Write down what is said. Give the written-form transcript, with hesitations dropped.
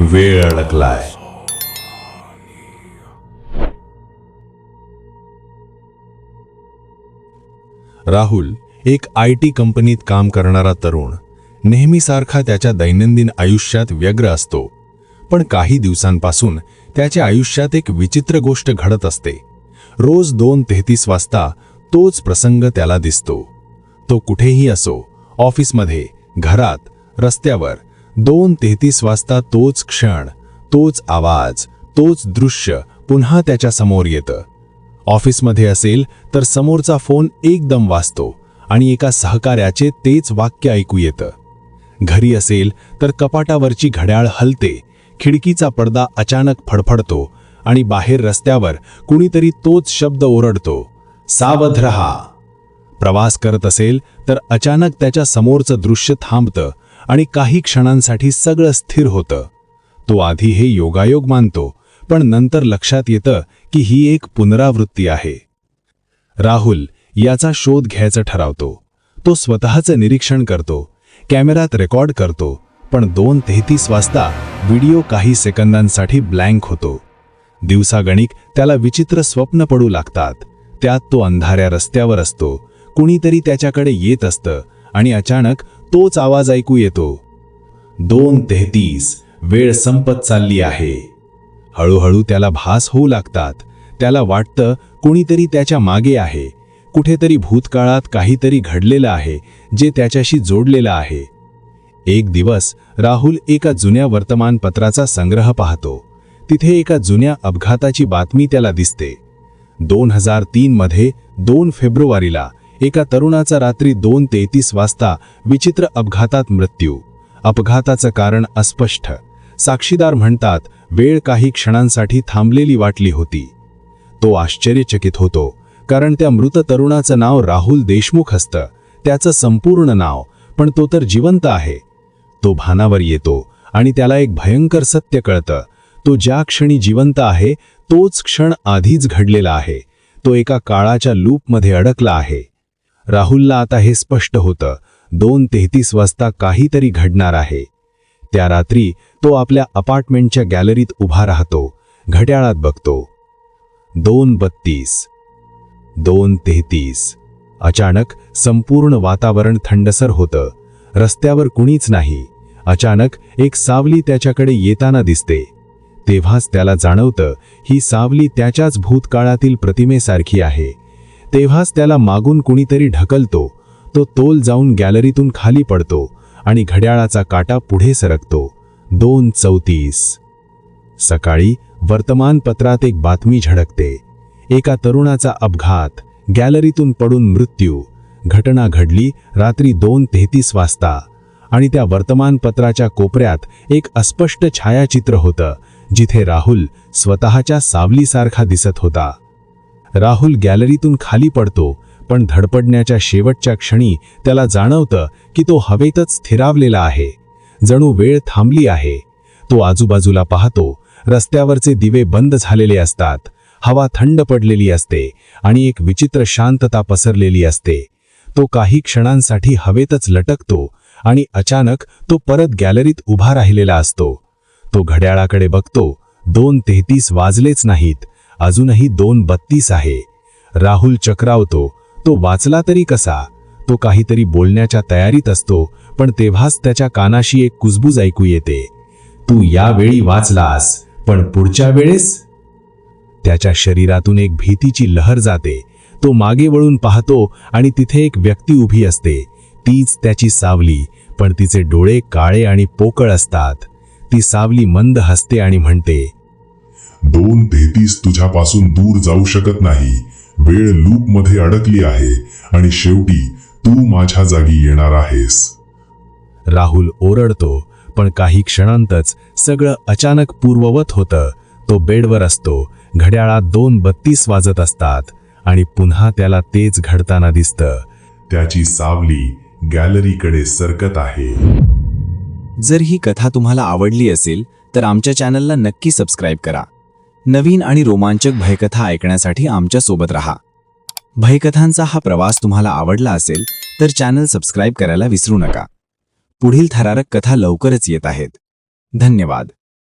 वेळ अडकलाय. राहुल एक IT कंपनीत काम करणारा तरुण नेहमीसारखा त्याच्या दैनंदिन आयुष्यात व्यग्र असतो. पण काही दिवसांपासून त्याच्या आयुष्यात एक विचित्र गोष्ट घडत असते. रोज 2:33 वाजता तोच प्रसंग त्याला दिसतो. तो कुठेही असो, ऑफिसमध्ये, घरात, रस्त्यावर, 2:33 वाजता तोच क्षण, तोच आवाज, तोच दृश्य पुन्हा त्याच्या समोर येतं. ऑफिसमध्ये असेल तर समोरचा फोन एकदम वाजतो आणि एका सहकार्याचे तेच वाक्य ऐकू येतं. घरी असेल तर कपाटावरची घड्याळ हलते, खिडकीचा पडदा अचानक फडफडतो आणि बाहेर रस्त्यावर कुणीतरी तोच शब्द ओरडतो, सावध रहा. प्रवास करत असेल तर अचानक त्याच्या समोरचं दृश्य थांबतं आणि काही क्षणांसाठी सगळं स्थिर होतं. तो आधी हे योगायोग मानतो, पण नंतर लक्षात येतं की ही एक पुनरावृत्ती आहे. राहुल याचा शोध घ्यायचं ठरवतो. तो स्वतःचं निरीक्षण करतो, कॅमेऱ्यात रेकॉर्ड करतो, पण 2:33 वाजता व्हिडिओ काही सेकंदांसाठी ब्लँक होतो. दिवसागणिक त्याला विचित्र स्वप्न पडू लागतात. त्यात तो अंधाऱ्या रस्त्यावर असतो, कुणीतरी त्याच्याकडे येत असतं आणि अचानक तोच आवाज ऐकू येतो, 2:33 वेळ संपत चालली आहे. हळूहळू त्याला भास होऊ लागतात. त्याला वाटतं कुणीतरी त्याच्या मागे आहे, कुठेतरी भूतकाळात काहीतरी घडलेलं आहे जे त्याच्याशी जोडलेलं आहे. एक दिवस राहुल एका जुन्या वर्तमानपत्राचा संग्रह पाहतो. तिथे एका जुन्या अपघाताची बातमी त्याला दिसते. 2003 मध्ये 2 फेब्रुवारीला एका तरुणाचा रात्री 2:33 वाजता विचित्र अपघातात मृत्यू. अपघाताचं कारण अस्पष्ट. साक्षीदार म्हणतात वेळ काही क्षणांसाठी थांबलेली वाटली होती. तो आश्चर्यचकित होतो, कारण त्या मृत तरुणाचं नाव राहुल देशमुख असतं, त्याचं संपूर्ण नाव. पण तो तर जिवंत आहे. तो भानावर येतो आणि त्याला एक भयंकर सत्य कळतं. तो ज्या क्षणी जिवंत आहे तोच क्षण आधीच घडलेला आहे. तो एका काळाच्या लूपमध्ये अडकला आहे. राहुलला आता हे स्पष्ट होतं, 2:33 वाजता काहीतरी घडणार आहे. त्या रात्री तो आपल्या अपार्टमेंटच्या गॅलरीत उभा राहतो, घड्याळात बघतो. 2:32, 2:33. अचानक संपूर्ण वातावरण थंडसर होतं. रस्त्यावर कुणीच नाही. अचानक एक सावली त्याच्याकडे येताना दिसते. तेव्हाच त्याला जाणवतं ही सावली त्याच्याच भूतकाळातील प्रतिमेसारखी आहे. तेव्हाच त्याला मागून कुणीतरी ढकलतो. तो तोल जाऊन गॅलरीतून खाली पडतो आणि घड्याळाचा काटा पुढे सरकतो. 2:34. सकाळी वर्तमानपत्रात एक बातमी झळकते. एका तरुणाचा अपघात, गॅलरीतून पडून मृत्यू. घटना घडली रात्री 2:33 वाजता आणि त्या वर्तमानपत्राच्या कोपऱ्यात एक अस्पष्ट छायाचित्र होतं, जिथे राहुल स्वतःच्या सावलीसारखा दिसत होता. राहुल गॅलरीतून खाली पडतो, पण धडपडण्याच्या शेवटच्या क्षणी त्याला जाणवतं की तो हवेतच स्थिरावलेला आहे. जणू वेळ थांबली आहे. तो आजूबाजूला पाहतो. रस्त्यावरचे दिवे बंद झालेले असतात. हवा थंड पडलेली असते आणि एक विचित्र शांतता पसरलेली असते. तो काही क्षणांसाठी हवेतच लटकतो आणि अचानक तो परत गॅलरीत उभा राहिलेला असतो. तो घड्याळाकडे बघतो. 2:33 वाजलेच नाहीत. अजूनही 2:32 आहे. राहुल चक्रावतो. तो वाचला तरी कसा? तो काहीतरी बोलण्याच्या तयारीत असतो, पण तेव्हाच त्याच्या कानाशी एक कुजबूज ऐकू येते, तू यावेळी वाचलास, पण पुढच्या वेळेस? त्याच्या शरीरातून एक भीतीची लहर जाते. तो मागे वळून पाहतो आणि तिथे एक व्यक्ती उभी असते. तीच त्याची सावली, पण तिचे डोळे काळे आणि पोकळ असतात. ती सावली मंद हसते आणि म्हणते, 2:33 तुझ्यापासून दूर जाऊ शकत नाही. वेळ लूपमध्ये अडकली आहे आणि शेवटी तू माझ्या जागी येणार आहेस. राहुल ओरडतो, पण काही क्षणांतच सगळं अचानक पूर्ववत होतं. तो बेडवर असतो. घड्याळात 2:32 वाजत असतात आणि पुन्हा त्याला तेच घडताना दिसतं. त्याची सावली गॅलरीकडे सरकत आहे. जर ही कथा तुम्हाला आवडली असेल तर आमच्या चॅनलला नक्की सबस्क्राईब करा. नवीन आणि रोमांचक भयकथा ऐकण्यासाठी आमच्या सोबत राहा. भयकथांचा हा प्रवास तुम्हाला आवडला असेल तर चॅनल सबस्क्राईब करायला विसरू नका. पुढील थरारक कथा लवकरच येत आहेत. धन्यवाद.